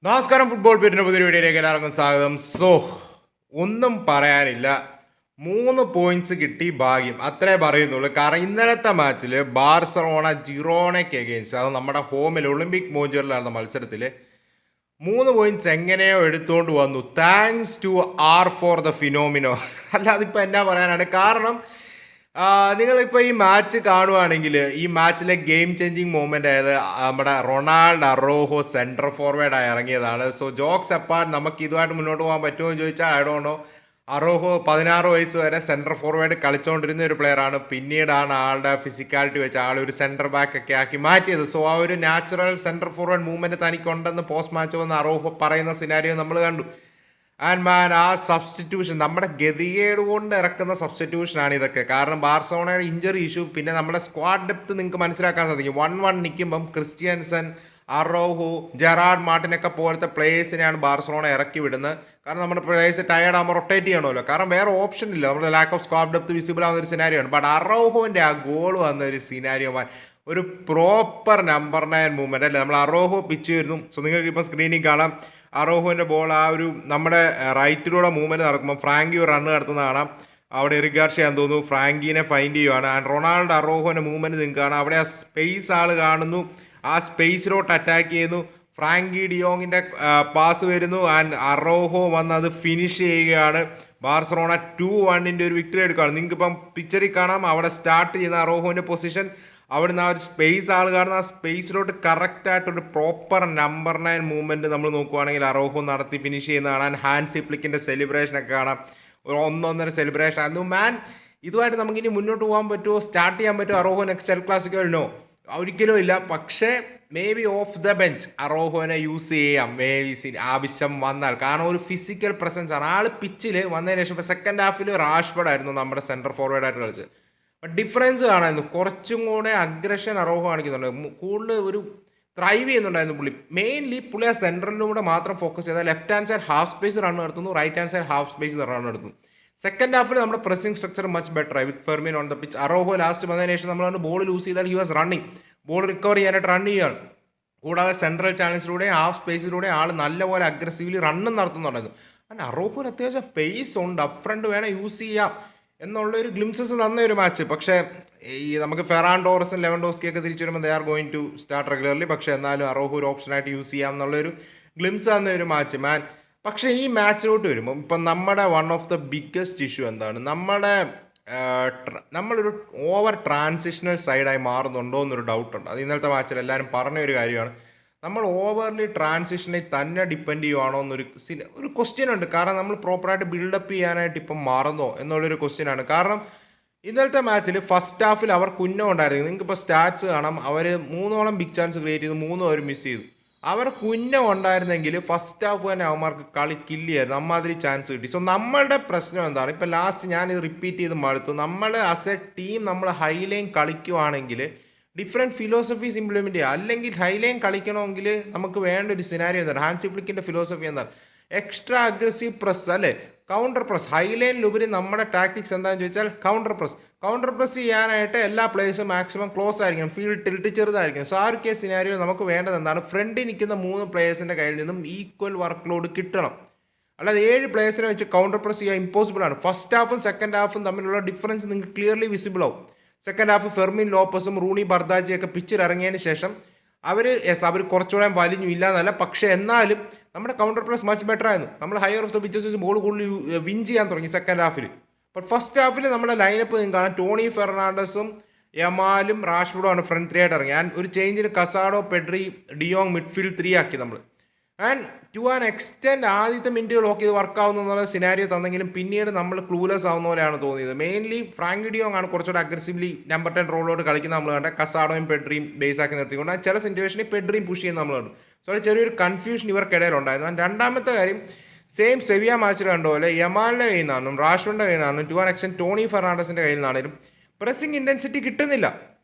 നമസ്കാരം. ഫുട്ബോൾ പീരിൻ്റെ പുതിയ വീഡിയോയിലേക്ക് എല്ലാവർക്കും സ്വാഗതം. ഒന്നും പറയാനില്ല. 3 പോയിന്റ്സ് കിട്ടി, ഭാഗ്യം, അത്രേ പറയുന്നുള്ളൂ. കാരണം ഇന്നലത്തെ മാച്ചിൽ ബാർസലോണ ജിറോണയ്ക്ക് എഗെയിൻസ്റ്റ്, അത് നമ്മുടെ ഹോമിൽ ഒളിമ്പിക് മോഞ്ചറിൽ നടന്ന മത്സരത്തിൽ 3 പോയിന്റ്സ് എങ്ങനെയോ എടുത്തുകൊണ്ട് വന്നു. Thanks to R for the phenomenon. അല്ലാതെ ഇപ്പം എന്നാ പറയാനാണ്. കാരണം നിങ്ങളിപ്പോൾ ഈ മാച്ച് കാണുവാണെങ്കിൽ ഈ മാച്ചിലെ ഗെയിം ചേഞ്ചിങ് മൂവ്മെൻ്റ് ആയത് നമ്മുടെ റൊണാൾഡ് അറോഹോ സെൻട്രൽ ഫോർവേഡായി ഇറങ്ങിയതാണ്. ജോക്സ് അപ്പാർട്ട് നമുക്ക് ഇതുമായിട്ട് മുന്നോട്ട് പോകാൻ പറ്റുമോ എന്ന് ചോദിച്ചാൽ ഐ ഡോണ്ട് നോ. അറോഹോ 16 വയസ്സ് വരെ സെൻട്രൽ ഫോർവേഡ് കളിച്ചുകൊണ്ടിരുന്ന ഒരു പ്ലെയറാണ്. പിന്നീടാണ് ആളുടെ ഫിസിക്കാലിറ്റി വെച്ച് ആൾ ഒരു സെൻറ്റർ ബാക്ക് ഒക്കെ ആക്കി മാറ്റിയത്. ആ ഒരു നാച്ചുറൽ സെൻട്രൽ ഫോർവേഡ് മൂവ്മെൻറ്റ് തനിക്കുണ്ടെന്ന് പോസ്റ്റ് മാച്ച് വന്ന് അറോഹോ പറയുന്ന സിനാരിയോ നമ്മൾ കണ്ടു. ആൻഡ് മാൻ, ആ സബ്സ്റ്റിറ്റ്യൂഷൻ, നമ്മുടെ ഗതികേട് കൊണ്ട് ഇറക്കുന്ന സബ്സ്റ്റിറ്റ്യൂഷനാണ് ഇതൊക്കെ. കാരണം ബാർസലോണയുടെ ഇഞ്ചറി ഇഷ്യൂ, പിന്നെ നമ്മുടെ സ്ക്വാഡ് ഡെപ്ത് നിങ്ങൾക്ക് മനസ്സിലാക്കാൻ സാധിക്കും. 1-1 നിൽക്കുമ്പം ക്രിസ്ത്യൻസൺ, അറോഹോ, ജെറാർഡ് മാർട്ടിനൊക്കെ പോലത്തെ പ്ലേയേഴ്സിനെയാണ് ബാർസലോണ ഇറക്കി വിടുന്നത്. കാരണം നമ്മുടെ പ്ലേയേഴ്സ് ടയർഡ് ആകുമ്പോൾ റൊട്ടേറ്റ് ചെയ്യണമല്ലോ. കാരണം വേറെ ഓപ്ഷൻ ഇല്ല. നമ്മുടെ lack of squad depth visible ആവുന്ന ഒരു സിനാരിയാണ്. ബട്ട് അറോഹോൻ്റെ ആ ഗോൾ വന്ന ഒരു സിനാരിയോ, ഒരു പ്രോപ്പർ നമ്പർ 9 മൂവ്മെൻറ്റ് അല്ലേ. നമ്മൾ അറോഹോ പിച്ച് വരുന്നു. നിങ്ങൾക്ക് ഇപ്പം സ്ക്രീനിൽ കാണാം. അറോഹോൻ്റെ ബോൾ ആ ഒരു നമ്മുടെ റൈറ്റിലൂടെ മൂവ്മെൻറ്റ് നടക്കുമ്പോൾ ഫ്രാങ്കി ഒരു റണ്ണ് നടത്തുന്ന കാണാം. അവിടെ എറിക് ചെയ്യാൻ തോന്നുന്നു, ഫ്രാങ്കിനെ ഫൈൻഡ് ചെയ്യുവാണ്. ആൻഡ് റൊണാൾഡോ അറോഹോൻ്റെ മൂവ്മെൻറ്റ് നിങ്ങൾക്ക് കാണാം. അവിടെ ആ സ്പേസ് ആൾ കാണുന്നു, ആ സ്പേസിലോട്ട് അറ്റാക്ക് ചെയ്യുന്നു. ഫ്രാങ്കി ഡിയോങ്ങിൻ്റെ പാസ് വരുന്നു. ആൻഡ് അറോഹോ വന്ന് അത് ഫിനിഷ് ചെയ്യുകയാണ്. ബാർസലോണ 2-1 ഒരു വിക്ടറി എടുക്കുകയാണ്. നിങ്ങൾക്ക് ഇപ്പം പിക്ചറിൽ കാണാം. അവിടെ സ്റ്റാർട്ട് ചെയ്യുന്ന അറോഹോൻ്റെ പൊസിഷൻ, അവിടുന്ന് ആ ഒരു സ്പേസ് ആൾ കാണുന്ന ആ സ്പേസിലോട്ട് കറക്റ്റായിട്ടൊരു പ്രോപ്പർ നമ്പർ 9 മൂവ്മെൻറ്റ് നമ്മൾ നോക്കുവാണെങ്കിൽ അറോഹോ നടത്തി ഫിനിഷ് ചെയ്യുന്ന കാണാൻ. ഹാൻസി ഫ്ലിക്കിൻ്റെ സെലിബ്രേഷനൊക്കെ കാണാം. ഒരു 1-1 സെലിബ്രേഷൻ ആയിരുന്നു. മാൻ, ഇതുമായിട്ട് നമുക്കിനി മുന്നോട്ട് പോകാൻ പറ്റുമോ, സ്റ്റാർട്ട് ചെയ്യാൻ പറ്റുമോ അറോഹോ നെക്സ്റ്റ് എൽ ക്ലാസിക്കോ? ഒരിക്കലും ഇല്ല. പക്ഷേ maybe off the bench അറോഹോനെ യൂസ് ചെയ്യാം, മേ ബി ആവശ്യം വന്നാൽ. കാരണം ഒരു ഫിസിക്കൽ പ്രസൻസ് ആണ് ആൾ പിച്ചിൽ വന്നതിന് ശേഷം. ഇപ്പോൾ സെക്കൻഡ് ഹാഫിൽ റാഷ്ഫോർഡ് ആയിരുന്നു നമ്മുടെ സെൻട്രൽ ഫോർവേഡായിട്ട് കളിച്ചത്. ഡിഫറൻസ് കാണാമായിരുന്നു. കുറച്ചും കൂടെ അഗ്രഷൻ അറോഹോ കാണിക്കുന്നുണ്ട്. കൂടുതൽ ഒരു ത്രൈവ് ചെയ്യുന്നുണ്ടായിരുന്നു പുള്ളി. മെയിൻലി പുള്ളി ആ സെൻട്രലിലൂടെ മാത്രം ഫോക്കസ് ചെയ്താൽ left hand side half space run നടത്തുന്നു, right hand side half space run നടത്തുന്നു. സെക്കൻഡ് ഹാഫിൽ നമ്മുടെ പ്രസിംഗ് സ്ട്രക്ചർ മച്ച് ബെറ്റർ ആയി with Fermin on the pitch. Araujo last വന്നതിന് ശേഷം നമ്മൾ ബോൾ ലൂസ് ചെയ്താൽ he was running, ball recover ചെയ്യാനായിട്ട് റൺ ചെയ്യുകയാണ്. കൂടാതെ സെൻട്രൽ ചാനൽസിലൂടെ ഹാഫ് സ്പേസിലൂടെ ആൾ നല്ലപോലെ അഗ്രസീവ്ലി റണ്ണും നടത്തുന്നുണ്ടായിരുന്നു. അങ്ങനെ അറോഹോന് അത്യാവശ്യം പേസ് ഉണ്ട്, അപ്പ് ഫ്രണ്ട് വേണം യൂസ് ചെയ്യാം എന്നുള്ളൊരു ഗ്ലിംസസ് തന്ന ഒരു മാച്ച്. പക്ഷേ ഈ നമുക്ക് ഫെറാൻ ടോറസും ലെവൻഡോസ്കിയൊക്കെ തിരിച്ചു വരുമ്പോൾ they are going to start regularly. പക്ഷേ എന്നാലും അറോഹോ ഒരു ഓപ്ഷനായിട്ട് യൂസ് ചെയ്യാം എന്നുള്ളൊരു ഗ്ലിംസ് തന്ന ഒരു മാച്ച് മാൻ. പക്ഷേ ഈ മാച്ചിലോട്ട് വരുമ്പോൾ ഇപ്പം നമ്മുടെ one of the biggest issue എന്താണ്, നമ്മളൊരു ഓവർ ട്രാൻസിഷണൽ സൈഡായി മാറുന്നുണ്ടോ എന്നൊരു ഡൗട്ടുണ്ട്. അത് ഇന്നലത്തെ മാച്ചിൽ എല്ലാവരും പറഞ്ഞ ഒരു കാര്യമാണ്. നമ്മൾ ഓവർലി ട്രാൻസിഷനിൽ തന്നെ ഡിപ്പെൻഡ് ചെയ്യുവാണോ എന്നൊരു ക്വസ്റ്റ്യൻ ഉണ്ട്. കാരണം നമ്മൾ പ്രോപ്പറായിട്ട് ബിൽഡപ്പ് ചെയ്യാനായിട്ട് ഇപ്പം മാറുന്നോ എന്നുള്ളൊരു ക്വസ്റ്റ്യനാണ്. കാരണം ഇന്നലത്തെ മാച്ചിൽ ഫസ്റ്റ് ഹാഫിൽ അവർ കുന്നം ഉണ്ടായിരുന്നു. നിങ്ങൾക്ക് ഇപ്പോൾ സ്റ്റാറ്റ്സ് കാണാം. അവർ 3 ബിഗ് ചാൻസ് ക്രിയേറ്റ് ചെയ്തു, 3 അവർ മിസ് ചെയ്തു. അവർ കുന്നം ഉണ്ടായിരുന്നെങ്കിൽ ഫസ്റ്റ് ഹാഫ് തന്നെ അവന്മാർക്ക് കളി കില്ലിയായിരുന്നു. അമ്മാതിരി ചാൻസ് കിട്ടി. നമ്മളുടെ പ്രശ്നം എന്താണ്, ഇപ്പോൾ ലാസ്റ്റ് ഞാനിത് റിപ്പീറ്റ് ചെയ്ത് മടുത്തു. നമ്മൾ ആസ് എ ടീം നമ്മൾ ഹൈലൈൻ കളിക്കുവാണെങ്കിൽ ഡിഫറെൻറ്റ് ഫിലോസഫീസ് ഇംപ്ലിമെൻറ്റ് ചെയ്യുക. അല്ലെങ്കിൽ ഹൈലൈൻ കളിക്കണമെങ്കിൽ നമുക്ക് വേണ്ട ഒരു സിനാരിയോ എന്താണ്, ഹാൻസി ഫ്ലിക്കിൻ്റെ ഫിലോസഫി എന്താണ്, എക്സ്ട്രാ അഗ്രസീവ് പ്രസ് അല്ലേ, കൗണ്ടർ പ്രസ്. ഹൈലൈനിലുപരി നമ്മുടെ ടാക്ടിക്സ് എന്താണെന്ന് ചോദിച്ചാൽ കൗണ്ടർ പ്രസ് ചെയ്യാനായിട്ട് എല്ലാ പ്ലേയേഴ്സും മാക്സിമം ക്ലോസ് ആയിരിക്കണം, ഫീൽഡ് ടിൽറ്റ് ചെറുതായിരിക്കും. ആ ഒരു കേസ് സിനാരിയോ നമുക്ക് വേണ്ടത് എന്താണ്, ഫ്രണ്ടിൽ നിൽക്കുന്ന 3 പ്ലേയേഴ്സിൻ്റെ കയ്യിൽ നിന്നും ഈക്വൽ വർക്ക് ലോഡ് കിട്ടണം. അല്ലാതെ 7 പ്ലേയേഴ്സിനെ വെച്ച് കൗണ്ടർ പ്രസ് ചെയ്യാൻ ഇമ്പോസിബിൾ ആണ്. ഫസ്റ്റ് ഹാഫും സെക്കൻഡ് ഹാഫും തമ്മിലുള്ള ഡിഫറൻസ് നിങ്ങൾക്ക് ക്ലിയർലി വിസിബിൾ ആവും. സെക്കൻഡ് ഹാഫ് ഫെർമിൻ ലോപ്പസും റൂണി ബർദാജിയൊക്കെ പിച്ചിൽ ഇറങ്ങിയതിന് ശേഷം അവർ കുറച്ചുകൂടെ വലിഞ്ഞു ഇല്ല എന്നല്ല, പക്ഷേ എന്നാലും നമ്മുടെ കൗണ്ടർ പ്രസ് മച്ച് ബെറ്റർ ആയിരുന്നു. നമ്മൾ ഹയർ ഓഫ് ദ പിച്ചസ് വെച്ച് ബോൾ കൂടുതൽ വിൻ ചെയ്യാൻ തുടങ്ങി സെക്കൻഡ് ഹാഫിൽ. ബട്ട് ഫസ്റ്റ് ഹാഫിൽ നമ്മുടെ ലൈനപ്പ് നിങ്ങൾക്കാണ്. ടോണി ഫെർണാണ്ടസും യമാലും റാഷ്ഫോർഡുമാണ് ഫ്രണ്ട് 3 ആയിട്ട് ഇറങ്ങി. ആൻഡ് ഒരു ചേഞ്ചിന് കസാഡോ, പെഡ്രി, ഡിയോങ് മിഡ്ഫീൽഡ് 3 ആക്കി നമ്മൾ. ആൻഡ് ടു ആൻ എക്സ്റ്റെൻഡ് ആദ്യത്തെ മിനിറ്റുകളൊക്കെ ഇത് വർക്കാവുന്ന എന്നുള്ള സിനാരിയോ തന്നെങ്കിലും പിന്നീട് നമ്മൾ ക്ലൂലെസ് ആവുന്ന പോലെയാണ് തോന്നിയത്. മെയിൻലി ഫ്രാങ്കി ഡിയോങ് ആണ് കുറച്ചുകൂടെ അഗ്രസീവ്ലി നമ്പർ 10 റോളോട് കളിക്കുന്ന നമ്മൾ കണ്ട. കസാഡോയും പെഡ്രിയും ബേസ് ആക്കി നിർത്തിക്കൊണ്ട് ചില സിറ്റുവേഷനിൽ പെഡ്രിയും പുഷ് ചെയ്യുന്ന നമ്മൾ കണ്ടു. അത് ചെറിയൊരു കൺഫ്യൂഷൻ ഇവർക്കിടയിലുണ്ടായിരുന്നു. ആൻഡ് രണ്ടാമത്തെ കാര്യം, സെയിം സെവിയ മാച്ചിൽ കണ്ട പോലെ യമാലിൻ്റെ കയ്യിൽ നിന്നാണെന്നും റാഷ്ഫോർഡിൻ്റെ കയ്യിൽ നിന്നാണെന്നും ടു ആൻ എക്സ്റ്റെൻഡ് ടോണി ഫെർണാണ്ടസിൻ്റെ കയ്യിൽ നിന്നാണെങ്കിലും പ്രസിംഗ് ഇൻറ്റൻസിറ്റി കിട്ടുന്നില്ല.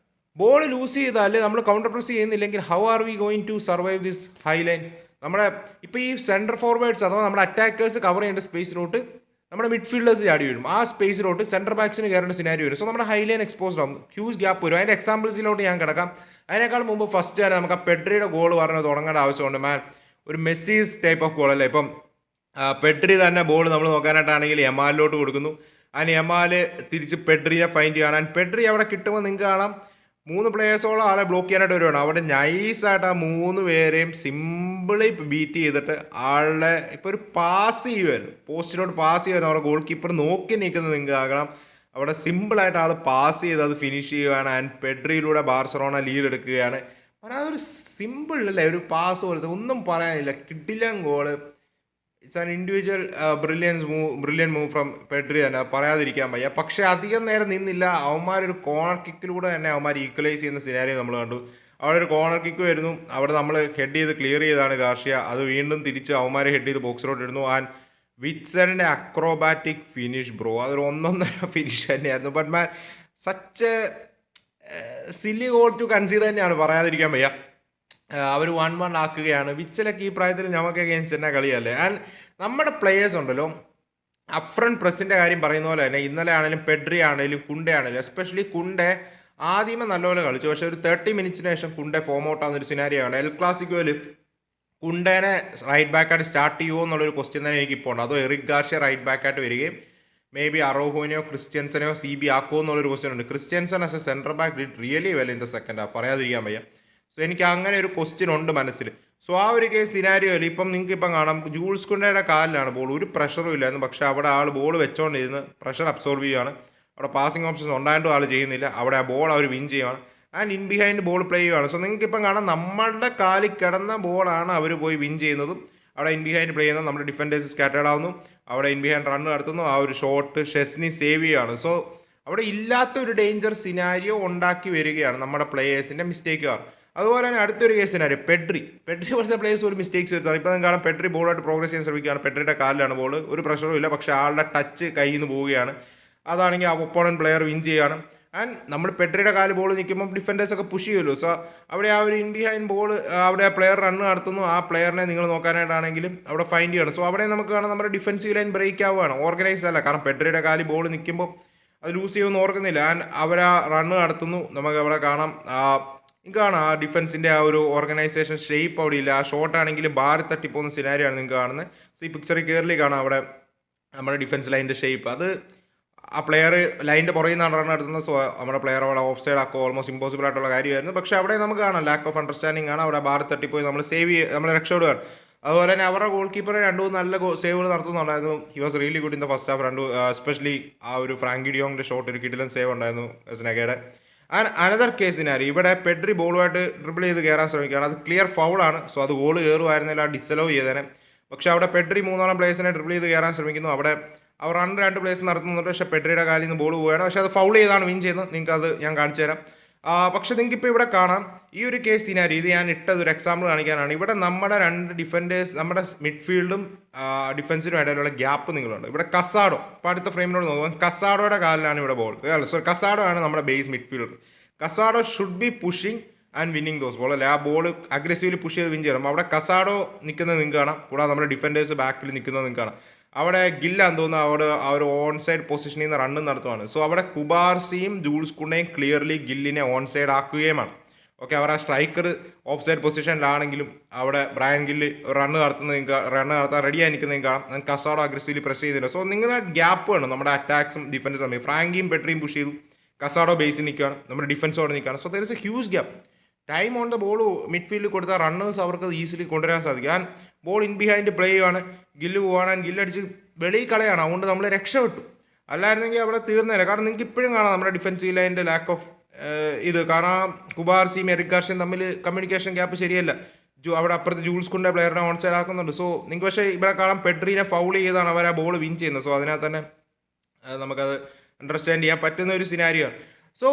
ബോൾ ലൂസ് ചെയ്താൽ നമ്മൾ കൗണ്ടർ പ്രസ് ചെയ്യുന്നില്ലെങ്കിൽ how are we going to survive this high line? നമ്മുടെ ഇപ്പോൾ ഈ സെൻറ്റർ ഫോർവേഡ്സ് അഥവാ നമ്മുടെ അറ്റാക്കേഴ്സ് കവർ ചെയ്യേണ്ട സ്പേസിലോട്ട് നമ്മുടെ മിഡ്ഫീൽഡേഴ്സ് ചാടി വരും. ആ സ്പേസിലോട്ട് സെൻറ്റർ ബാക്സിന് കയറേണ്ട സിനാരി വരും. നമ്മുടെ ഹൈലൈൻ എക്സ്പോസ്ഡ് ആകും, ഹ്യൂജ് ഗ്യാപ്പ് വരും. അതിൻ്റെ എക്സാമ്പിൾസിലോട്ട് ഞാൻ കിടക്കാം. അതിനേക്കാൾ മുമ്പ് ഫസ്റ്റ് തന്നെ നമുക്ക് ആ പെഡ്രിയുടെ ഗോൾ പറഞ്ഞ് തുടങ്ങേണ്ട ആവശ്യമുണ്ട്. മാൻ, ഒരു മെസ്സീസ് ടൈപ്പ് ഓഫ് ഗോൾ അല്ലേ. ഇപ്പം പെഡ്രി തന്നെ ബോൾ നമ്മൾ നോക്കാനായിട്ടാണെങ്കിൽ യമാലിലോട്ട് കൊടുക്കുന്നു. ആൻഡ് യമാല് തിരിച്ച് പെഡ്രിനെ ഫൈൻഡ് ചെയ്യണം. ആൻഡ് പെഡ്രി അവിടെ കിട്ടുമ്പോൾ നിങ്ങൾക്ക് കാണാം 3 പ്ലേയേഴ്സോളം ആളെ ബ്ലോക്ക് ചെയ്യാനായിട്ട് വരുവാണ്. അവിടെ നൈസായിട്ട് ആ 3 പേരെയും സിമ്പിളി ബീറ്റ് ചെയ്തിട്ട് ആളുടെ ഇപ്പോൾ ഒരു പാസ് ചെയ്യുമായിരുന്നു, പോസ്റ്റിലോട്ട് പാസ് ചെയ്യുമായിരുന്നു. അവിടെ ഗോൾ കീപ്പർ നോക്കി നിൽക്കുന്നത് നിങ്ങൾക്ക് ആകണം. അവിടെ സിമ്പിളായിട്ട് ആൾ പാസ് ചെയ്ത് അത് ഫിനിഷ് ചെയ്യുകയാണ്. ആൻഡ് പെഡ്രിയിലൂടെ ബാർസലോണ ലീഡ് എടുക്കുകയാണ്. അതൊരു സിമ്പിൾ അല്ലേ, ഒരു പാസ് പോലത്തെ, ഒന്നും പറയാനില്ല, കിടിലൻ goal. It's an individual brilliant move from Pedri തന്നെ, പറയാതിരിക്കാൻ വയ്യ. പക്ഷേ അധികം നേരം നിന്നില്ല, അവന്മാരൊരു കോർണർ കിക്കിലൂടെ തന്നെ അവന്മാർ ഈക്വലൈസ് ചെയ്യുന്ന സിനാരിയോ നമ്മൾ കണ്ടു. അവിടെ ഒരു കോർണർ കിക്ക് വരുന്നു, അവിടെ നമ്മൾ ഹെഡ് ചെയ്ത് ക്ലിയർ ചെയ്താണ് ഗാർഷ്യ, അത് വീണ്ടും തിരിച്ച് അവന്മാരെ ഹെഡ് ചെയ്ത് ബോക്സിലോട്ട് ഇടുന്നു. ആൻഡ് വിറ്റ്സലിൻ്റെ അക്രോബാറ്റിക് ഫിനിഷ് ബ്രോ, അതൊരു 1-1 ഫിനിഷ് തന്നെയായിരുന്നു. But man such silly goal to consider തന്നെയാണ്, പറയാതിരിക്കാൻ വയ്യ. അവർ 1-1 ആക്കുകയാണ്. വിച്ചലൊക്കെ ഈ പ്രായത്തിൽ നമുക്ക് അഗെയിൻസ്റ്റ് തന്നെ കളിയല്ലേ. ആൻഡ് നമ്മുടെ പ്ലേയേഴ്സ് ഉണ്ടല്ലോ, അപ്പ് ഫ്രണ്ട് പ്രസിൻ്റെ കാര്യം പറയുന്ന പോലെ തന്നെ ഇന്നലെ ആണെങ്കിലും പെഡ്രി ആണെങ്കിലും കുണ്ടെ ആണെങ്കിലും, എസ്പെഷ്യലി കുണ്ടെ ആദ്യമേ നല്ലപോലെ കളിച്ചു. പക്ഷേ ഒരു 30 മിനിറ്റ്സിന് ശേഷം കുണ്ടെ ഫോം ഔട്ട് ആവുന്നൊരു സിനാരിയോ ആണ്. എൽ ക്ലാസിക്കോയിൽ കുണ്ടേനെ റൈറ്റ് ബാക്കായിട്ട് സ്റ്റാർട്ട് ചെയ്യുമോ എന്നുള്ളൊരു ക്വസ്റ്റ്യൻ തന്നെ എനിക്കിപ്പോൾ ഉണ്ട്. അതോ എറിക് ഗാർഷ്യ റൈറ്റ് ബാക്കായിട്ട് വരികയും മേ ബി അറോഹോനെയോ ക്രിസ്ത്യൻസനെയോ CB ആക്കുമോ എന്നുള്ളൊരു ക്വസ്റ്റ്യൻ ഉണ്ട്. Christensen as A centre back did really well in the second half, പറയാതിരിക്കാൻ വയ്യ. സോ എനിക്ക് അങ്ങനെ ഒരു ക്വസ്റ്റ്യൻ ഉണ്ട് മനസ്സിൽ. സോ ആ ഒരു കേസ് സിനാരിയോയിൽ ഇപ്പം നിങ്ങൾക്ക് ഇപ്പം കാണാം, ജൂൾസ് കുണ്ടയുടെ കാലിലാണ് ബോൾ, ഒരു പ്രഷറും ഇല്ലായിരുന്നു. പക്ഷേ അവിടെ ആൾ ബോൾ വെച്ചോണ്ടിരുന്ന് പ്രഷർ അബ്സോർബ് ചെയ്യുകയാണ്. അവിടെ പാസിംഗ് ഓപ്ഷൻസ് ഉണ്ടായിട്ടും ആൾ ചെയ്യുന്നില്ല. അവിടെ ആ ബോൾ അവർ വിൻ ചെയ്യുകയാണ്. And in behind ball play ചെയ്യുകയാണ്. സോ നിങ്ങൾക്ക് ഇപ്പം കാണാം, നമ്മളുടെ കാലിൽ കിടന്ന ബോളാണ് അവർ പോയി വിൻ ചെയ്യുന്നതും. അവിടെ ഇൻ ബിഹൈൻഡ് പ്ലേ ചെയ്യുന്നത്, നമ്മുടെ ഡിഫൻഡേഴ്സ് സ്കാറ്റേഡ് ആവുന്നു, അവിടെ ഇൻ ബിഹൈൻഡ് റൺ നടത്തുന്നു, ആ ഒരു ഷോട്ട് ഷെസ്നി സേവ് ചെയ്യുകയാണ്. സോ അവിടെ ഇല്ലാത്ത ഒരു ഡേഞ്ചർ സിനാരിയോ ഉണ്ടാക്കി വരികയാണ് നമ്മുടെ പ്ലേയേഴ്സിൻ്റെ മിസ്റ്റേക്കുകാർ. അതുപോലെ തന്നെ അടുത്തൊരു കേസ് സിനാരിയോ പെഡ്രി പോലത്തെ പ്ലേയേഴ്സ് ഒരു മിസ്റ്റേക്സ് വരുത്താണ്. ഇപ്പം നിങ്ങൾക്ക് കാണാം, പെഡ്രി ബോളായിട്ട് പ്രോഗ്രസ് ചെയ്യാൻ ശ്രമിക്കുകയാണ്. പെഡ്രിയുടെ കാലിലാണ് ബോൾ, ഒരു പ്രഷറും ഇല്ല. പക്ഷേ ആളുടെ ടച്ച് കയ്യിൽ നിന്ന് പോവുകയാണ്. അതാണെങ്കിൽ ആ ഒപ്പോണൻറ്റ് പ്ലെയർ വിൻ ചെയ്യുകയാണ്. ആൻഡ് നമ്മൾ പെഡ്രിയുടെ കാല് ബോൾ നിൽക്കുമ്പോൾ ഡിഫൻഡേഴ്സൊക്കെ പുഷ് ചെയ്യുമല്ലോ. സോ അവിടെ ആ ഒരു ഇൻ ബിഹൈൻഡ് ബോൾ, അവിടെ ആ പ്ലെയർ റൺ നടത്തുന്നു, ആ പ്ലെയറിനെ നിങ്ങൾ നോക്കാനായിട്ടാണെങ്കിലും അവിടെ ഫൈൻഡ് ചെയ്യണം. സോ അവിടെ നമുക്ക് കാണാം, നമ്മുടെ ഡിഫൻസീവ് ലൈൻ ബ്രേക്ക് ആവുകയാണ്, ഓർഗനൈസ് അല്ല. കാരണം പെഡ്രിയുടെ കാല് ബോൾ നിൽക്കുമ്പോൾ അത് ലൂസ് ചെയ്യുമെന്ന് ഓർക്കുന്നില്ല. ആൻഡ് അവർ ആ റണ്ണ് നടത്തുന്നു, നമുക്ക് അവിടെ കാണാം. നിങ്ങൾക്ക് കാണാം ആ ഡിഫൻസിൻ്റെ ആ ഒരു ഓർഗനൈസേഷൻ ഷേപ്പ് അവിടെ ഇല്ല. ആ ഷോട്ടാണെങ്കിൽ ബാർ തട്ടിപ്പോകുന്ന സിനാരിയാണ് നിങ്ങൾക്ക് കാണുന്നത്. സോ ഈ പിക്ചറിൽ കയറി കാണാം അവിടെ നമ്മുടെ ഡിഫൻസ് ലൈനിൻ്റെ ഷേപ്പ്. അത് ആ പ്ലെയർ ലൈനിൻ്റെ പുറകിൽ നിന്നാണ് റൺ നടത്തുന്നത്. സോ നമ്മുടെ പ്ലെയർ അവിടെ ഓഫ് സൈഡ് ആക്കുക ഓൾമോസ്റ്റ് ഇമ്പോസിബിൾ ആയിട്ടുള്ള കാര്യമായിരുന്നു. പക്ഷേ അവിടെ നമുക്ക് കാണാം ലാക്ക് ഓഫ് അണ്ടർസ്റ്റാൻഡിംഗ് ആണ്. അവിടെ ബാർ തട്ടിപ്പോയി നമ്മൾ രക്ഷപ്പെടുകയാണ്. അതുപോലെ തന്നെ അവരുടെ ഗോൾ കീപ്പർ 2 നല്ല സേവുകൾ നടത്തുന്നുണ്ടായിരുന്നു. He was really good in the first half. Especially ആ ഒരു ഫ്രാങ്കി ഡിയോങ്ങിൻ്റെ ഷോട്ട്, ഒരു കിടിലൻ സേവ് ഉണ്ടായിരുന്നു സ്നെഗയുടെ. ആൻഡ് അനദർ കേസിനാര് ഇവിടെ പെഡ്രി ബോളുമായിട്ട് ഡ്രിബിൾ ചെയ്ത് കയറാൻ ശ്രമിക്കുകയാണ്. അത് ക്ലിയർ ഫൗളാണ്. സോ അത് ഗോൾ കയറുമായിരുന്നില്ല, ഡിസലോ ചെയ്തേനെ. പക്ഷേ അവിടെ പെഡ്രി 3 പ്ലേയേഴ്സിനെ ഡ്രിബിൾ ചെയ്ത് കയറാൻ ശ്രമിക്കുന്നു. അവിടെ അവർ 2 പ്ലേയേഴ്സ് നടത്തുന്നുണ്ട്. പക്ഷേ പെഡ്രിയുടെ കാലിൽ നിന്ന് ബോൾ പോവുകയാണ്. പക്ഷേ അത് ഫൗൾ ചെയ്താണ് വിൻ ചെയ്യുന്നത്. നിങ്ങൾക്ക് അത് ഞാൻ കാണിച്ചു തരാം. പക്ഷെ നിങ്ങൾക്കിപ്പോൾ ഇവിടെ കാണാം, ഈ ഒരു കേസ് സിനാരി, ഇത് ഞാൻ ഇട്ടതൊരു എക്സാമ്പിൾ കാണിക്കാനാണ്. ഇവിടെ നമ്മുടെ 2 ഡിഫൻഡേഴ്സ്, നമ്മുടെ മിഡ്ഫീൽഡും ഡിഫൻസിനും ഇടയിലുള്ള ഗ്യാപ്പ് നിങ്ങളുണ്ട്. ഇവിടെ കസാഡോ, ഇപ്പോൾ അടുത്ത ഫ്രെയിമിനോട് നോക്കുമ്പോൾ കസാഡോയുടെ കാലിലാണ് ഇവിടെ ബോൾ. സോ കസാഡോ ആണ് നമ്മുടെ base midfielder. Casado should be pushing and winning those ball, അല്ലെ ആ ബോൾ അഗ്രസീവ്ലി പുഷ് ചെയ്ത് വിൻ ചെയ്യണം. അവിടെ കസാഡോ നിൽക്കുന്നത് നിങ്ങൾക്ക് കാണാം, കൂടാതെ നമ്മുടെ ഡിഫൻഡേഴ്സ് ബാക്കിൽ നിൽക്കുന്നത് നിങ്ങൾക്ക് കാണാം. അവിടെ ഗില്ലാന്ന് തോന്നുന്നു അവിടെ ആ ഒരു ഓൺ സൈഡ് പൊസിഷനിൽ നിന്ന് റണ്ണ് നടത്തുവാണ്. സോ അവിടെ കുബാർസിയും ജൂൾസ് കുണ്ടയും ക്ലിയർലി ഗില്ലിനെ ഓൺ സൈഡ് ആക്കുകയുമാണ്. ഓക്കെ, അവർ ആ സ്ട്രൈക്കർ ഓഫ് സൈഡ് പൊസിഷനിലാണെങ്കിലും അവിടെ ബ്രയൻ ഗില്ല് റണ്ണ് നടത്താൻ റെഡിയായി നിൽക്കുന്നത് കാണാം. കസാഡോ അഗ്രസീവ്ലി പ്രസ് ചെയ്തില്ല. സോ നിങ്ങളുടെ ഗ്യാപ്പ് വേണം നമ്മുടെ അറ്റാക്സും ഡിഫൻസും തമ്മിൽ. ഫ്രാങ്കിയും പെട്രിയും പുഷ് ചെയ്തു, കസാഡോ ബേസിൽ നിൽക്കുകയാണ്, നമ്മുടെ ഡിഫൻസോടെ നിൽക്കുകയാണ്. So there is a huge gap. Time on the ball മിഡ്ഫീൽഡിൽ കൊടുത്താൽ റണ്ണേഴ്സ് അവർക്ക് ഈസിലി കൊണ്ടുവരാൻ സാധിക്കും. And ball in behind play ചെയ്യുവാണ്, ഗില്ല് പോവാണ്, ഗില്ലടിച്ച് വെളിയിൽ കളയാണ്. അതുകൊണ്ട് നമ്മൾ രക്ഷപ്പെട്ടു. അല്ലായിരുന്നെങ്കിൽ അവിടെ തീർന്നില്ല. കാരണം നിങ്ങൾക്ക് ഇപ്പോഴും കാണാം നമ്മുടെ ഡിഫൻസീവ് ലൈനിൻ്റെ ലാക്ക് ഓഫ് ഇത്. കാരണം കുബാർസിയും എറിക് ഗാർഷ്യയും തമ്മിൽ കമ്മ്യൂണിക്കേഷൻ ഗ്യാപ്പ് ശരിയല്ല. അവിടെ അപ്പുറത്ത് ജൂൾസ് കുണ്ട പ്ലെയറിനെ ഓൺ സൈഡ് ആക്കുന്നുണ്ട്. സോ നിങ്ങൾക്ക് പക്ഷേ ഇവിടെ കാണാം പെഡ്രീനെ ഫൗൾ ചെയ്താണ് അവർ ആ ബോൾ വിൻ ചെയ്യുന്നത്. സോ അതിനകത്ത് തന്നെ നമുക്കത് അണ്ടർസ്റ്റാൻഡ് ചെയ്യാൻ പറ്റുന്ന ഒരു സിനാരിയോ. സോ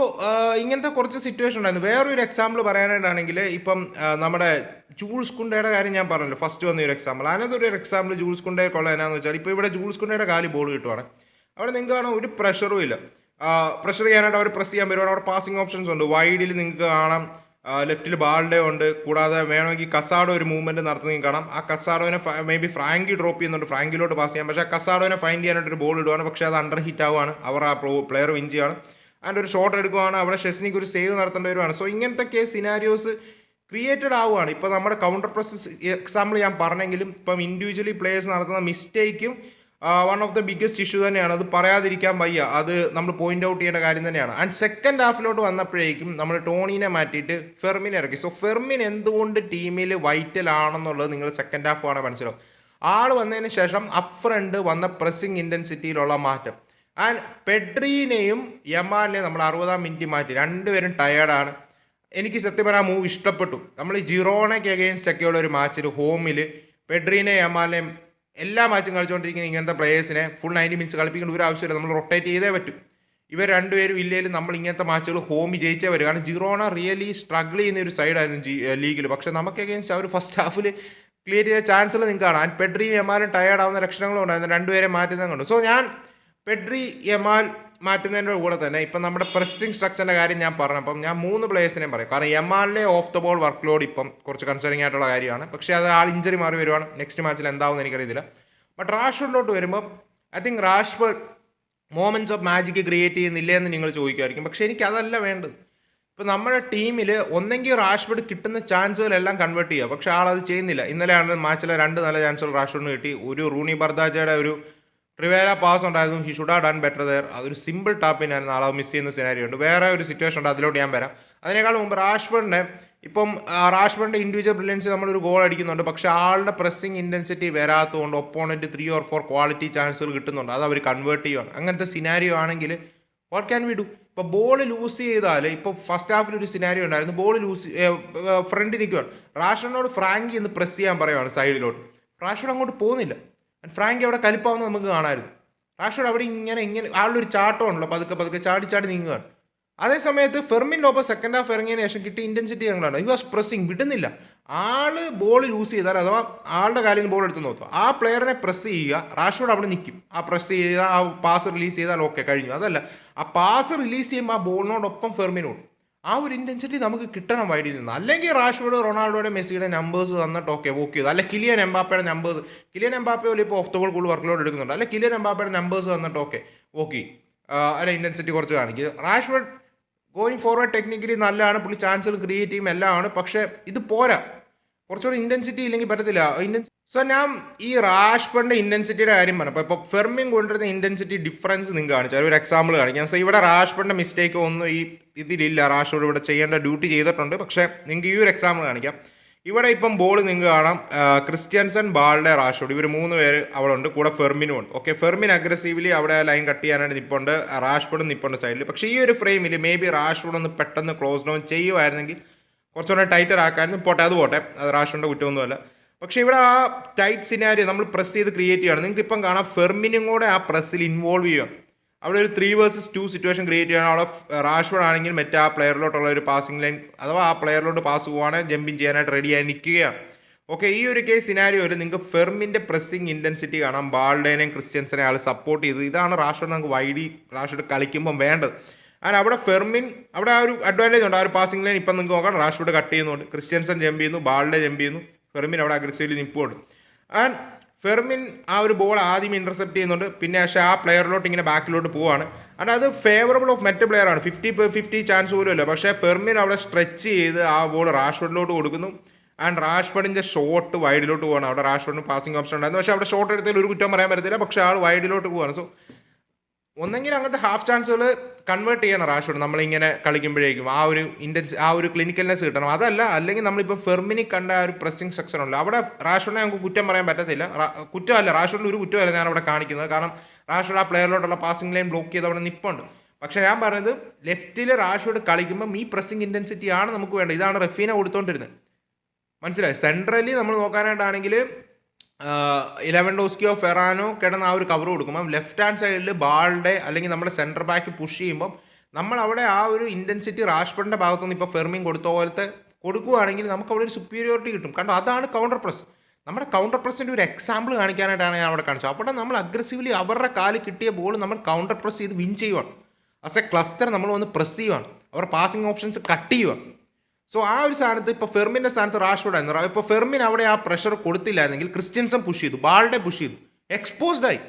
ഇങ്ങനത്തെ കുറച്ച് സിറ്റുവേഷൻ ഉണ്ടായിരുന്നു. വേറൊരു എക്സാമ്പിൾ പറയാനായിട്ടാണെങ്കിൽ ഇപ്പം നമ്മുടെ ജൂൾസ് കുണ്ടയുടെ കാര്യം ഞാൻ പറഞ്ഞല്ലോ, ഫസ്റ്റ് വന്ന ഒരു എക്സാമ്പിൾ. അതിനകത്തൊരു എക്സാമ്പിൾ ജൂൾസ് കുണ്ടയെ കൊള്ള എന്നാന്ന് വെച്ചാൽ, ഇപ്പോൾ ഇവിടെ ജൂൾസ് കുണ്ടയുടെ കാല് ബോൾ കിട്ടുവാണ്, അവിടെ നിങ്ങൾക്ക് കാണാം ഒരു പ്രഷറും ഇല്ല. പ്രഷർ ചെയ്യാനായിട്ട് അവർ പ്രസ് ചെയ്യാൻ വരുവാണ്. അവിടെ പാസിംഗ് ഓപ്ഷൻസ് ഉണ്ട്. വൈഡിൽ നിങ്ങൾക്ക് കാണാം ലെഫ്റ്റിൽ ബാൾഡേ ഉണ്ട്. കൂടാതെ വേണമെങ്കിൽ കസാഡോ ഒരു മൂവ്മെൻറ്റ് നടത്തുന്നതും കാണാം. ആ കസാഡോനെ മേ ബി ഫ്രാങ്കി ഡ്രോപ്പ് ചെയ്യുന്നുണ്ട്, ഫ്രാങ്കിലോട്ട് പാസ് ചെയ്യാം. പക്ഷേ ആ കസാഡോനെ ഫൈൻഡ് ചെയ്യാനായിട്ടൊരു ബോൾ ഇടുവാണ്. പക്ഷേ അത് അണ്ടർ ഹിറ്റ് ആവുകയാണ്. അവർ ആ പ്ലെയർ വിൻ ചെയ്യുകയാണ്. ആൻഡ് ഒരു ഷോട്ട് എടുക്കുവാണ്. അവിടെ ഷെസ്നിക്ക് ഒരു സേവ് നടത്തേണ്ടി വരുവാണ്. സോ ഇങ്ങനത്തെ കേസ് സിനാരിയോസ് ക്രിയേറ്റഡ് ആവുകയാണ്. ഇപ്പോൾ നമ്മുടെ കൗണ്ടർ പ്രസ് എക്സാമ്പിൾ ഞാൻ പറഞ്ഞെങ്കിലും ഇപ്പം ഇൻഡിവിജ്വലി പ്ലേയേഴ്സ് നടത്തുന്ന മിസ്റ്റേക്കും one of the biggest issue തന്നെയാണ്. അത് പറയാതിരിക്കാൻ വയ്യ. അത് നമ്മൾ പോയിന്റ് ഔട്ട് ചെയ്യേണ്ട കാര്യം തന്നെയാണ്. ആൻഡ് സെക്കൻഡ് ഹാഫിലോട്ട് വന്നപ്പോഴേക്കും നമ്മൾ ടോണീനെ മാറ്റിയിട്ട് ഫെർമിനെ ഇറക്കി. സോ ഫെർമിൻ എന്തുകൊണ്ട് ടീമിൽ വൈറ്റൽ ആണെന്നുള്ളത് നിങ്ങൾ സെക്കൻഡ് ഹാഫ് ആണ് മനസ്സിലാവും. ആൾ വന്നതിന് ശേഷം അപ്പ് ഫ്രണ്ട് വന്ന പ്രസ്സിങ് ഇൻറ്റൻസിറ്റിയിലുള്ള മാറ്റം. ആൻഡ് പെഡ്രീനെയും യമാലിനെയും നമ്മൾ 60-ാം മിനിറ്റ് മാറ്റി. രണ്ടുപേരും ടയേർഡാണ്. എനിക്ക് സത്യം പറഞ്ഞാൽ ആ മൂവ് ഇഷ്ടപ്പെട്ടു. നമ്മൾ ജിറോണയ്ക്ക് അഗെയിൻസ്റ്റ് ഒക്കെയുള്ള ഒരു മാച്ചിൽ ഹോമിൽ പെഡ്രീനെയും യമാലിനെയും എല്ലാ മാച്ചും കളിച്ചുകൊണ്ടിരിക്കുന്ന ഇങ്ങനത്തെ പ്ലേയേഴ്സിനെ ഫുൾ 90 മിനിറ്റ്സ് കളിപ്പിക്കേണ്ട ഒരു ആവശ്യമില്ല. നമ്മൾ റൊട്ടേറ്റ് ചെയ്തേ പറ്റും. ഇവർ രണ്ടുപേരും ഇല്ലെങ്കിലും നമ്മൾ ഇങ്ങനത്തെ മാച്ചുകൾ ഹോമിൽ ജയിച്ചേ വരും. കാരണം ജിറോണ റിയലി സ്ട്രഗിൾ ചെയ്യുന്ന ഒരു സൈഡായിരുന്നു ലീഗിൽ. പക്ഷേ നമുക്ക് അഗെയിൻസ്റ്റ് അവർ ഫസ്റ്റ് ഹാഫിൽ ക്ലിയർ ചെയ്ത ചാൻസുകൾ നിങ്ങൾക്ക് കാണാം. ആൻഡ് പെഡ്രി യമാലും ടയേർഡ് ആവുന്ന ലക്ഷണങ്ങളും ഉണ്ടായിരുന്നു. രണ്ടുപേരെ മാറ്റുന്നത് കണ്ടു. സോ ഞാൻ പെഡ്രി യമാൽ മാറ്റുന്നതിൻ്റെ കൂടെ തന്നെ ഇപ്പം നമ്മുടെ പ്രസ്സിംഗ് സ്ട്രക്ചറിൻ്റെ കാര്യം ഞാൻ പറഞ്ഞപ്പം ഞാൻ 3 പ്ലേയേഴ്സിനെയും പറയും. കാരണം യമാലിൻ്റെ off the ball workload ഇപ്പം കുറച്ച് കൺസേണിംഗ് ആയിട്ടുള്ള കാര്യമാണ്. പക്ഷേ അത് ആൾ ഇഞ്ചറി മാറി വരുവാണ്. നെക്സ്റ്റ് മാച്ചിൽ എന്താവും എനിക്കറിയത്തില്ല. ബട്ട് റാഷ്ഫോർഡിലോട്ട് വരുമ്പം I think Rashford moments of magic create ചെയ്യുന്നില്ല എന്ന് നിങ്ങൾ ചോദിക്കുമായിരിക്കും. പക്ഷേ എനിക്കതല്ല വേണ്ടത്. ഇപ്പോൾ നമ്മുടെ ടീമിൽ ഒന്നെങ്കിൽ റാഷ്ഫോർഡ് കിട്ടുന്ന ചാൻസുകളെല്ലാം കൺവേർട്ട് ചെയ്യുക. പക്ഷേ ആളത് ചെയ്യുന്നില്ല. ഇന്നലെയാണ് മാച്ചിലെ 2 നല്ല ചാൻസുകൾ റാഷ്ഫോർഡിന് കിട്ടി. ഒരു റൂണി ബർദാജയുടെ ഒരു ട്രിവേല പാസ് ഉണ്ടായിരുന്നു. He should have done better there. അതൊരു സിമ്പിൾ ടാപ്പിനായിരുന്നു. ആളെ മിസ് ചെയ്യുന്ന സിനാരിയോ ഉണ്ട്. വേറെ ഒരു സിറ്റുവേഷൻ ഉണ്ട്, അതിലോട്ട് ഞാൻ വരാം. അതിനേക്കാൾ മുമ്പ് റാഷ്ഫോർഡിൻ്റെ റാഷ്ഫോർഡിൻ്റെ ഇൻഡിവിജ്വൽ ബ്രില്യൻസ് നമ്മളൊരു ഗോൾ അടിക്കുന്നുണ്ട്. പക്ഷേ ആളുടെ പ്രസ്സിങ് ഇൻറ്റൻസിറ്റി വരാത്തതുകൊണ്ട് ഒപ്പോണൻറ്റ് 3 or 4 ക്വാളിറ്റി ചാൻസുകൾ കിട്ടുന്നുണ്ട്. അത് അവർ കൺവേർട്ട് ചെയ്യുകയാണ്. അങ്ങനത്തെ സിനാരിയോ ആണെങ്കിൽ വാട്ട് ക്യാൻ വി ഡു? ഇപ്പോൾ ബോൾ ലൂസ് ചെയ്താൽ ഇപ്പോൾ ഫസ്റ്റ് ഹാഫിൽ ഒരു സിനാരിയോ ഉണ്ടായിരുന്നു. ബോൾ ലൂസ് ഫ്രണ്ടിൽ നിൽക്കുകയാണ്. റാഷ്ഫോർഡിനോട് ഫ്രാങ്കി എന്ന് പ്രസ് ചെയ്യാൻ പറയുകയാണ് സൈഡിലോട്ട്. റാഷ്ഫോർഡ് അങ്ങോട്ട് പോകുന്നില്ല. ഫ്രാങ്കി അവിടെ കലിപ്പാവുന്നത് നമുക്ക് കാണാമായിരുന്നു. റാഷ്ഫോർഡ് അവിടെ ഇങ്ങനെ ആളുടെ ഒരു ചാട്ടമാണല്ലോ, പതുക്കെ ചാടി നീങ്ങുകയാണ്. അതേ സമയത്ത് ഫെർമിൻ ലോപ്പസ് സെക്കൻഡ് ഹാഫ് ഇറങ്ങിയതിന് ശേഷം കിട്ടിയ ഇൻറ്റൻസിറ്റി ഞങ്ങളാണ്. ഹി വാസ് പ്രസ്സിങ്, വിടുന്നില്ല. ആള് ബോൾ ലൂസ് ചെയ്താൽ അഥവാ ആളുടെ കാലിൽ നിന്ന് ബോൾ എടുത്ത് നോക്കുക, ആ പ്ലെയറിനെ പ്രസ് ചെയ്യുക, റാഷ്ഫോർഡ് അവിടെ നിൽക്കും. ആ പ്രസ് ചെയ്താൽ ആ പാസ് റിലീസ് ചെയ്താൽ ഓക്കെ കഴിഞ്ഞു. അതല്ല, ആ പാസ് റിലീസ് ചെയ്യുമ്പോൾ ആ ബോളിനോടൊപ്പം ഫെർമിനോട് ആ ഒരു ഇൻറ്റൻസിറ്റി നമുക്ക് കിട്ടണം വൈഡിൽ നിന്ന്. അല്ലെങ്കിൽ റാഷ്ഫോർഡ് റൊണാൾഡോയുടെ മെസ്സിയുടെ നമ്പേഴ്സ് തന്നിട്ട് ഓക്കെ ചെയ്തു. അല്ലെ കിലിയൻ എംബാപ്പയുടെ നമ്പേഴ്സ്, കിലിയൻ എംബാപ്പ പോലും ഇപ്പോൾ ഓഫ് ദ ബോൾ കൂടുതൽ വർക്ക് ലോഡ് എടുക്കുന്നുണ്ട്. അല്ലെ കിലിയൻ എംബാപ്പയുടെ നമ്പേഴ്സ് തന്നിട്ട് ഓക്കെ അല്ല ഇൻറ്റൻസിറ്റി കുറച്ച് കാണിക്കുക. റാഷ്ഫോർഡ് ഗോയിങ് ഫോർവേഡ് ടെക്നിക്കലി നല്ലതാണ്, പുള്ളി ചാൻസുകൾ ക്രിയേറ്റ് ചെയ്യും, എല്ലാമാണ്. പക്ഷേ ഇത് പോരാ. കുറച്ചുകൂടി ഇൻറ്റൻസിറ്റി ഇല്ലെങ്കിൽ പറ്റത്തില്ല. സോ ഞാൻ ഈ റാഷ്ഫോർഡിൻ്റെ ഇൻറ്റൻസിറ്റിയുടെ കാര്യം പറഞ്ഞപ്പോൾ ഇപ്പോൾ ഫെർമിൻ കൊണ്ടുവരുന്ന ഇൻറ്റൻസിറ്റി ഡിഫറൻസ് നിങ്ങൾക്ക് കാണിച്ചു. ഒരു എക്സാമ്പിൾ കാണിക്കാം. സോ ഇവിടെ റാഷ്ഫോർഡിൻ്റെ മിസ്റ്റേക്ക് ഒന്നും ഈ ഇതിലില്ല. റാഷ്ഫോർഡ് ഇവിടെ ചെയ്യേണ്ട ഡ്യൂട്ടി ചെയ്തിട്ടുണ്ട്. പക്ഷേ നിങ്ങൾക്ക് ഈ ഒരു എക്സാമ്പിൾ കാണിക്കാം. ഇവിടെ ഇപ്പം ബോൾ നിങ്ങൾക്ക് കാണാം, ക്രിസ്ത്യൻസൺ, ബാൾഡെ, റാഷ്ഫോർഡ്, ഇവർ 3 പേര് അവിടെ ഉണ്ട്. കൂടെ ഫെർമിനും ഉണ്ട്. ഓക്കെ, ഫെർമിൻ അഗ്രസീവ്ലി അവിടെ ലൈൻ കട്ട് ചെയ്യാനായിട്ട് നിൽപ്പുണ്ട്. റാഷ്ഫോർഡ് നിൽപ്പുണ്ട് സൈഡിൽ. പക്ഷേ ഈ ഒരു ഫ്രെയിമിൽ മേ ബി റാഷ്ഫോർഡ് ഒന്ന് പെട്ടെന്ന് ക്ലോസ് ഡൗൺ ചെയ്യുമായിരുന്നെങ്കിൽ കുറച്ചുകൂടെ ടൈറ്റർ ആക്കാനും അത് പോട്ടെ, അത് റാഷ്ഫോർഡിൻ്റെ കുറ്റമൊന്നുമല്ല. പക്ഷേ ഇവിടെ ആ ടൈറ്റ് സിനാരിയോ നമ്മൾ പ്രസ് ചെയ്ത് ക്രിയേറ്റ് ചെയ്യുകയാണ്. നിങ്ങൾക്ക് ഇപ്പം കാണാം ഫെർമിനും കൂടെ ആ പ്രസ്സിൽ ഇൻവോൾവ് ചെയ്യുകയാണ്. അവിടെ ഒരു 3 vs 2 സിറ്റുവേഷൻ ക്രിയേറ്റ് ചെയ്യണം. അവിടെ റാഷ്ഫോർഡ് ആണെങ്കിൽ മറ്റേ ആ പ്ലെയറിലോട്ടുള്ള ഒരു പാസിംഗ് ലൈൻ അഥവാ ആ പ്ലെയറിലോട്ട് പാസ് പോവുകയാണെങ്കിൽ ജമ്പിങ് ചെയ്യാനായിട്ട് റെഡിയായി നിൽക്കുകയാണ്. ഓക്കെ, ഈ ഒരു കേസ് സിനാരിയോയിൽ നിങ്ങൾക്ക് ഫെർമിൻ്റെ പ്രസ്സിങ് ഇൻറ്റൻസിറ്റി കാണാം. ബാൾഡേനെയും ക്രിസ്ത്യൻസിനെ ആൾ സപ്പോർട്ട് ചെയ്ത്, ഇതാണ് റാഷ്ഫോർഡ് നമുക്ക് റാഷ്ഫോർഡ് കളിക്കുമ്പം വേണ്ടത്. ആൻഡ് അവിടെ ഫെർമിൻ അവിടെ ആ ഒരു അഡ്വാൻറ്റേജ് ഉണ്ട്. ആ ഒരു പാസിംഗ് ലൈൻ ഇപ്പം നിങ്ങൾക്ക് നോക്കാം, റാഷ്ഫോർഡ് കട്ട് ചെയ്യുന്നുണ്ട്, ക്രിസ്ത്യൻസൺ ജമ്പ് ചെയ്യുന്നു, ബാൾഡെ ജമ്പ് ചെയ്യുന്നു, ഫെർമിൻ അവിടെ അഗ്രസീവ്ലി നിൽപ്പുണ്ട്. ആൻഡ് ഫെർമിൻ ആ ഒരു ബോൾ ആദ്യം ഇൻ്റർസെപ്റ്റ് ചെയ്യുന്നുണ്ട്. പിന്നെ പക്ഷേ ആ പ്ലെയറിലോട്ട് ഇങ്ങനെ ബാക്കിലോട്ട് പോവാണ്. ആൻഡ് അത് ഫേവറബിൾ ഓഫ് മറ്റു പ്ലെയറാണ്. 50-50 ചാൻസ് പോലും ഇല്ല. പക്ഷേ ഫെർമിൻ അവിടെ സ്ട്രെച്ച് ചെയ്ത് ആ ബോൾ റാഷ്ഫോർഡിലോട്ട് കൊടുക്കുന്നു. ആൻഡ് റാഷ്ഫോർഡിൻ്റെ ഷോട്ട് വൈഡിലോട്ട് പോവാണ്. അവിടെ റാഷ്ഫോർഡിന് പാസിംഗ് ഓപ്ഷൻ ഉണ്ടായിരുന്നു. പക്ഷേ അവിടെ ഷോട്ട് എടുത്തതിൽ ഒരു കുറ്റം പറയാൻ പറ്റത്തില്ല. പക്ഷേ ആൾ വൈഡിലോട്ട് പോവാണ്. സോ ഒന്നെങ്കിൽ അങ്ങനത്തെ ഹാഫ് ചാൻസുകൾ കൺവേർട്ട് ചെയ്യണം റാഷ്ഫോർഡ് നമ്മളിങ്ങനെ കളിക്കുമ്പോഴേക്കും. ആ ഒരു ക്ലിനിക്കൽനെസ് കിട്ടണം. അതല്ല, അല്ലെങ്കിൽ നമ്മളിപ്പോൾ ഫെർമിനി കണ്ട ആ ഒരു പ്രസ്സിംഗ് സ്ട്രക്ചർ ഉണ്ടല്ലോ, അവിടെ റാഷ്ഫോർഡിനെ നമുക്ക് കുറ്റം പറയാൻ പറ്റത്തില്ല. കുറ്റമല്ല, റാഷ്ഫോർഡിൽ ഒരു കുറ്റമല്ല ഞാൻ അവിടെ കാണിക്കുന്നത്. കാരണം റാഷ്ഫോർഡ് ആ പ്ലെയറിലോട്ടുള്ള പാസിംഗ് ലൈൻ ബ്ലോക്ക് ചെയ്ത് അവിടെ നിൽപ്പുണ്ട്. പക്ഷേ ഞാൻ പറയുന്നത് ലെഫ്റ്റിൽ റാഷ്ഫോർഡ് കളിക്കുമ്പം ഈ പ്രസ്സിംഗ് ഇൻറ്റൻസിറ്റി ആണ് നമുക്ക് വേണ്ടത്. ഇതാണ് റഫീന കൊടുത്തോണ്ടിരുന്നത്. മനസ്സിലായി? സെൻട്രലി നമ്മൾ നോക്കാനായിട്ടാണെങ്കിൽ ലെവൻഡോസ്കിയോ ഫെറാനോ കിടന്ന് ആ ഒരു കവർ കൊടുക്കുമ്പം ലെഫ്റ്റ് ഹാൻഡ് സൈഡിൽ ബാൾഡെ അല്ലെങ്കിൽ നമ്മുടെ സെൻറ്റർ ബാക്ക് പുഷ് ചെയ്യുമ്പം നമ്മൾ അവിടെ ആ ഒരു ഇൻറ്റൻസിറ്റി റാഷ്ഫോർഡിൻ്റെ ഭാഗത്തുനിന്ന് ഇപ്പോൾ ഫെർമിൻ കൊടുത്ത പോലത്തെ കൊടുക്കുകയാണെങ്കിൽ നമുക്ക് അവിടെ ഒരു സുപ്പീരിയോറിറ്റി കിട്ടും. കാരണം അതാണ് കൗണ്ടർ പ്രസ്. നമ്മുടെ കൗണ്ടർ പ്രസിൻ്റെ ഒരു എക്സാമ്പിൾ കാണിക്കാനായിട്ടാണ് ഞാൻ അവിടെ കാണിച്ചത്. അവിടെ നമ്മൾ അഗ്രസീവ്ലി അവരുടെ കാല് കിട്ടിയ ബോൾ നമ്മൾ കൗണ്ടർ പ്രസ് ചെയ്ത് വിൻ ചെയ്യുവാണ്. ആസ് എ ക്ലസ്റ്റർ നമ്മൾ വന്ന് പ്രസ് ചെയ്യുവാണ്. അവർ പാസിംഗ് ഓപ്ഷൻസ് കട്ട് ചെയ്യുവാണ്. സോ ആ ഒരു സ്ഥാനത്ത് ഇപ്പോൾ ഫെർമിൻ്റെ സ്ഥാനത്ത് റാഷ്ഫോർഡ് ആയിരുന്നു. ഇപ്പോൾ ഫെർമിൻ അവിടെ ആ പ്രഷർ കൊടുത്തില്ലായിരുന്നെങ്കിൽ ക്രിസ്ത്യൻസൺ പുഷ് ചെയ്തു, ബാൾഡെ പുഷ് ചെയ്തു, എക്സ്പോസ്ഡ് ആയി.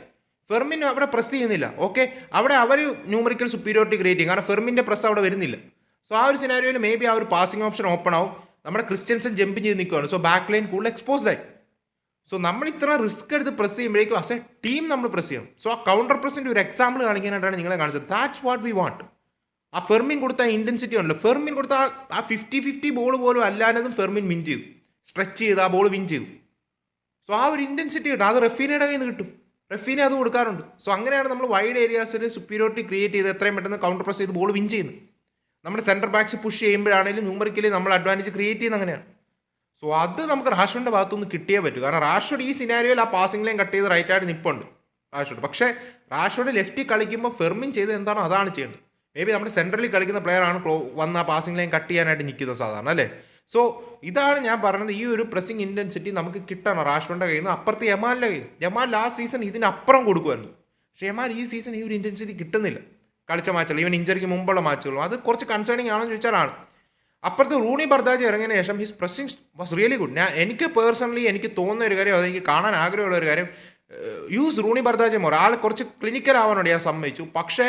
ഫെർമിൻ അവിടെ പ്രസ് ചെയ്യുന്നില്ല. ഓക്കെ, അവിടെ അവർ ന്യൂമറിക്കൽ സുപ്പീരിയോറിറ്റി ക്രിയേറ്റ് ചെയ്യും. കാരണം ഫെർമിൻ്റെ പ്രസ് അവിടെ വരുന്നില്ല. സോ ആ ഒരു സിനാരിയോയിൽ മേ ബി ആ ഒരു പാസിംഗ് ഓപ്ഷൻ ഓപ്പൺ ആവും. നമ്മുടെ ക്രിസ്ത്യൻസൺ ജമ്പ് ചെയ്ത് നിൽക്കുകയാണ്. സോ ബാക്ക് ലൈൻ കൂടുതൽ എക്സ്പോസ്ഡ് ആയി. സോ നമ്മൾ ഇത്ര റിസ്ക് എടുത്ത് പ്രസ് ചെയ്യുമ്പോഴേക്കും ആസ് എ ടീം നമ്മൾ പ്രസ് ചെയ്യണം. സോ ആ കൗണ്ടർ പ്രസിൻ്റെ ഒരു എക്സാമ്പിൾ കാണിക്കാനായിട്ടാണ് നിങ്ങളെ കാണിച്ചത്. That's what we want. ആ ഫെർമിൻ കൊടുത്ത ഇൻറ്റൻസിറ്റി ഉണ്ടല്ലോ, ഫെർമിൻ കൊടുത്ത ആ 50-50 ബോൾ പോലും അല്ലാന്നതും ഫെർമിൻ വിൻ ചെയ്തു, സ്ട്രെച്ച് ചെയ്ത് ആ ബോൾ വിൻ ചെയ്തു. സോ ആ ഒരു ഇൻറ്റൻസിറ്റി കിട്ടും, അത് റഫീനയുടെ കയ്യിൽ നിന്ന് കിട്ടും. റഫീനെ അത് കൊടുക്കാറുണ്ട്. സോ അങ്ങനെയാണ് നമ്മൾ വൈഡ് ഏരിയാസിൽ സുപ്പീരിയോറിറ്റി ക്രിയേറ്റ് ചെയ്ത് എത്രയും പെട്ടെന്ന് കൗണ്ടർ പ്രസ് ചെയ്ത് ബോൾ വിൻ ചെയ്യുന്നത്. നമ്മുടെ സെൻറ്റർ ബാക്സ് പുഷ് ചെയ്യുമ്പോഴാണെങ്കിലും ന്യൂമറിക്കലി നമ്മൾ അഡ്വാൻറ്റേജ് ക്രിയേറ്റ് ചെയ്യുന്നത് അങ്ങനെയാണ്. സോ അത് നമുക്ക് റാഷ്ഫോർഡിൻ്റെ ഭാഗത്തുനിന്ന് കിട്ടിയേ പറ്റൂ. കാരണം റാഷ്ഫോർഡ് ഈ സിനാരിയോയിൽ ആ പാസിംഗ് ലൈൻ കട്ട് ചെയ്ത് റൈറ്റായിട്ട് നിൽപ്പുണ്ട് റാഷ്ഫോർഡ്. പക്ഷേ റാഷ്ഫോർഡ് ലെഫ്റ്റിൽ കളിക്കുമ്പോൾ ഫെർമിൻ ചെയ്ത് എന്താണോ അതാണ് ചെയ്യേണ്ടത്. മേ ബി നമ്മുടെ സെൻട്രലിൽ കളിക്കുന്ന പ്ലെയറാണ് വന്ന് ആ പാസിംഗ് ലൈൻ കട്ട് ചെയ്യാനായിട്ട് നിൽക്കുന്നത് സാധാരണ, അല്ലേ? സോ ഇതാണ് ഞാൻ പറയുന്നത്, ഈ ഒരു പ്രസിംഗ് ഇൻറ്റൻസിറ്റി നമുക്ക് കിട്ടണം റാഷ്ഫോർഡിൻ്റെ കയ്യിൽ നിന്ന്. അപ്പുറത്ത് യമാലിൻ്റെ കയ്യിൽ, യമാൽ ലാസ്റ്റ് സീസൺ ഇതിനപ്പുറം കൊടുക്കുമായിരുന്നു. പക്ഷേ യമാൽ ഈ സീസൺ ഈ ഒരു ഇൻറ്റൻസിറ്റി കിട്ടുന്നില്ല കളിച്ച മാച്ചുകൾ, ഈവൻ ഇഞ്ചറിക്ക് മുമ്പുള്ള മാച്ചുകളും. അത് കുറച്ച് കൺസേണിങ് ആണെന്ന് ചോദിച്ചാലാണ്. അപ്പുറത്ത് റൂണി ബർദാജ് ഇറങ്ങിയതിന് ശേഷം his pressing was really good. എനിക്ക് പേഴ്സണലി എനിക്ക് തോന്നുന്ന ഒരു കാര്യം, അതെനിക്ക് കാണാൻ ആഗ്രഹമുള്ള ഒരു കാര്യം, യൂസ് റൂണി ബർദാജ് മോർ. ആൾ കുറച്ച് ക്ലിനിക്കൽ ആവാനോട് ഞാൻ സമ്മതിച്ചു. പക്ഷേ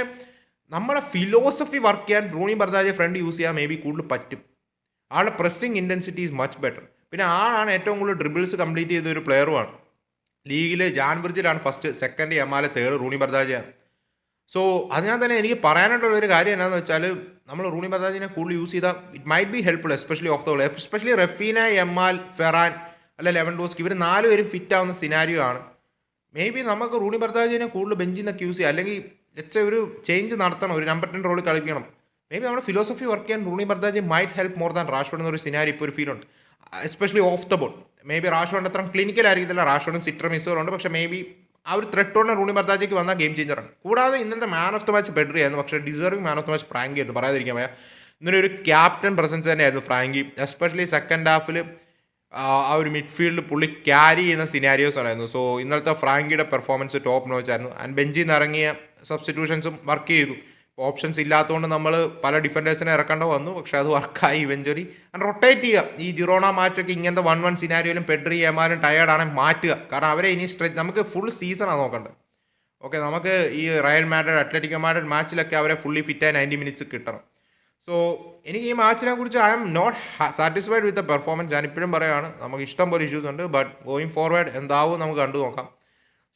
നമ്മുടെ ഫിലോസഫി വർക്ക് ചെയ്യാൻ റൂണി ബർദാജെ ഫ്രണ്ട് യൂസ് ചെയ്യാൻ മേ ബി കൂടുതൽ പറ്റും. ആളുടെ pressing intensity is much better. പിന്നെ ആളാണ് ഏറ്റവും കൂടുതൽ ഡ്രിബിൾസ് കംപ്ലീറ്റ് ചെയ്ത ഒരു പ്ലെയറുമാണ്. ലീഗിൽ ജാൻ ബ്രിഡ്ജിലാണ് ഫസ്റ്റ്, സെക്കൻഡ് യമാലെ, തേർഡ് റൂണി ബർദാജയാണ്. സോ അതിനാൽ തന്നെ എനിക്ക് പറയാനായിട്ടുള്ള ഒരു കാര്യം എന്താണെന്ന് വെച്ചാൽ, നമ്മൾ റൂണി ബർദാജിനെ കൂടുതൽ യൂസ് ചെയ്താൽ it might be helpful, especially off the ball. Especially Raphinha, Yamal, Ferran അല്ല ലെവൻഡോസ്കി, ഇവർ 4 പേരും ഫിറ്റ് ആവുന്ന സിനാരിയോ ആണ്. മേ ബി നമുക്ക് റൂണി ബർദാജിനെ കൂടുതൽ ബെഞ്ചിൽ നിന്നൊക്കെ യൂസ് ചെയ്യാം, അല്ലെങ്കിൽ ഒരു ചേഞ്ച് നടത്തണം, ഒരു നമ്പർ 10 റോളിൽ കളിക്കണം. മേ ബി നമ്മുടെ ഫിലോസഫി വർക്ക് ചെയ്യാൻ Roony Bardghji might help more than Rashford എന്നൊരു സിനാരി ഇപ്പോൾ ഒരു ഫീൽ ഉണ്ട്, especially off the ball. Maybe റാഷ്ഫോർഡിന് അത്ര ക്ലിനിക്കൽ ആയിരിക്കത്തില്ല, റാഷ്ഫോർഡും സിറ്റർ മിസ്സുകളുണ്ട്. പക്ഷേ മേ ബി ആ ഒരു ത്രെട്ടോടെ റൂണി ബർദാജയ്ക്ക് വന്ന ഗെയിം ചേഞ്ചറാണ്. കൂടാതെ ഇന്നത്തെ man of the match Pedri ആയിരുന്നു, പക്ഷേ deserving man of the match Frankie ആയിരുന്നു, പറയാതിരിക്കാൻ വയ്യ. ഇന്നലെ ഒരു ക്യാപ്റ്റൻ പ്രസൻസ് തന്നെയായിരുന്നു ഫ്രാങ്കി, എസ്പെഷ്യലി സെക്കൻഡ് ഹാഫിൽ ആ ഒരു മിഡ്ഫീൽഡ് പുള്ളി ക്യാരി ചെയ്യുന്ന സിനാരിയോസ് ആയിരുന്നു. സോ ഇന്നലത്തെ ഫ്രാങ്കിയുടെ പെർഫോമൻസ് ടോപ്പ് നോച്ചായിരുന്നു. ആൻഡ് ബെഞ്ചിൽ നിന്ന് ഇറങ്ങിയ സബ്സ്റ്റിറ്റ്യൂഷൻസും വർക്ക് ചെയ്തു. ഓപ്ഷൻസ് ഇല്ലാത്തതുകൊണ്ട് നമ്മൾ പല ഡിഫൻഡേഴ്സിനെ ഇറക്കേണ്ട വന്നു, പക്ഷേ അത് വർക്കായി ഇവഞ്ച്വലി. ആൻഡ് റൊട്ടേറ്റ് ചെയ്യുക, ഈ ജിറോണ മാച്ചൊക്കെ ഇങ്ങനത്തെ 1-1 സിനാരിയോയിലും പെഡ്രി യമാലും ടയേർഡാണെങ്കിൽ മാറ്റുക. കാരണം അവരെ ഇനി സ്ട്രെച്ച്, നമുക്ക് ഫുൾ സീസണാണ് നോക്കേണ്ടത്. ഓക്കെ, നമുക്ക് ഈ റയൽ മാഡ്രിഡ്, അത്ലറ്റിക്കോ മാഡ്രിഡ് മാച്ചിലൊക്കെ അവരെ ഫുള്ളി ഫിറ്റായി 90 മിനിറ്റ്സ് കിട്ടണം. സോ എനിക്ക് ഈ മാച്ചിനെ കുറിച്ച് I'm not satisfied with the performance. ഞാനിപ്പോഴും പറയുകയാണ്, നമുക്ക് ഇഷ്ടം പോലെ ഇഷ്യൂസ് ഉണ്ട്, ബട്ട് ഗോയിങ് ഫോർവേഡ് എന്താവും നമുക്ക് കണ്ടു നോക്കാം.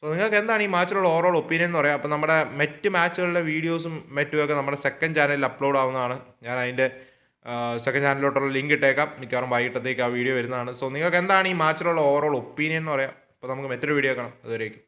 സോ നിങ്ങൾക്ക് എന്താണ് ഈ മാച്ചിലുള്ള ഓവറോൾ ഒപ്പീനിയൻ എന്ന് പറയാം. അപ്പോൾ നമ്മുടെ മറ്റ് മാച്ചുകളുടെ വീഡിയോസും മറ്റുമൊക്കെ നമ്മുടെ സെക്കൻഡ് ചാനലിൽ അപ്ലോഡ് ആവുന്നതാണ്. ഞാൻ അതിൻ്റെ സെക്കൻഡ് ചാനലിലോട്ടുള്ള ലിങ്ക് ഇട്ടേക്കാം, മിക്കവാറും വൈകിട്ടത്തേക്ക് ആ വീഡിയോ വരുന്നതാണ്. സോ നിങ്ങൾക്ക് എന്താണ് ഈ മാച്ചിലുള്ള ഓവറോൾ ഒപ്പീനിയൻ എന്ന് പറയാം. അപ്പോൾ നമുക്ക് മറ്റൊരു വീഡിയോ കാണാം. അതുവരേക്കും.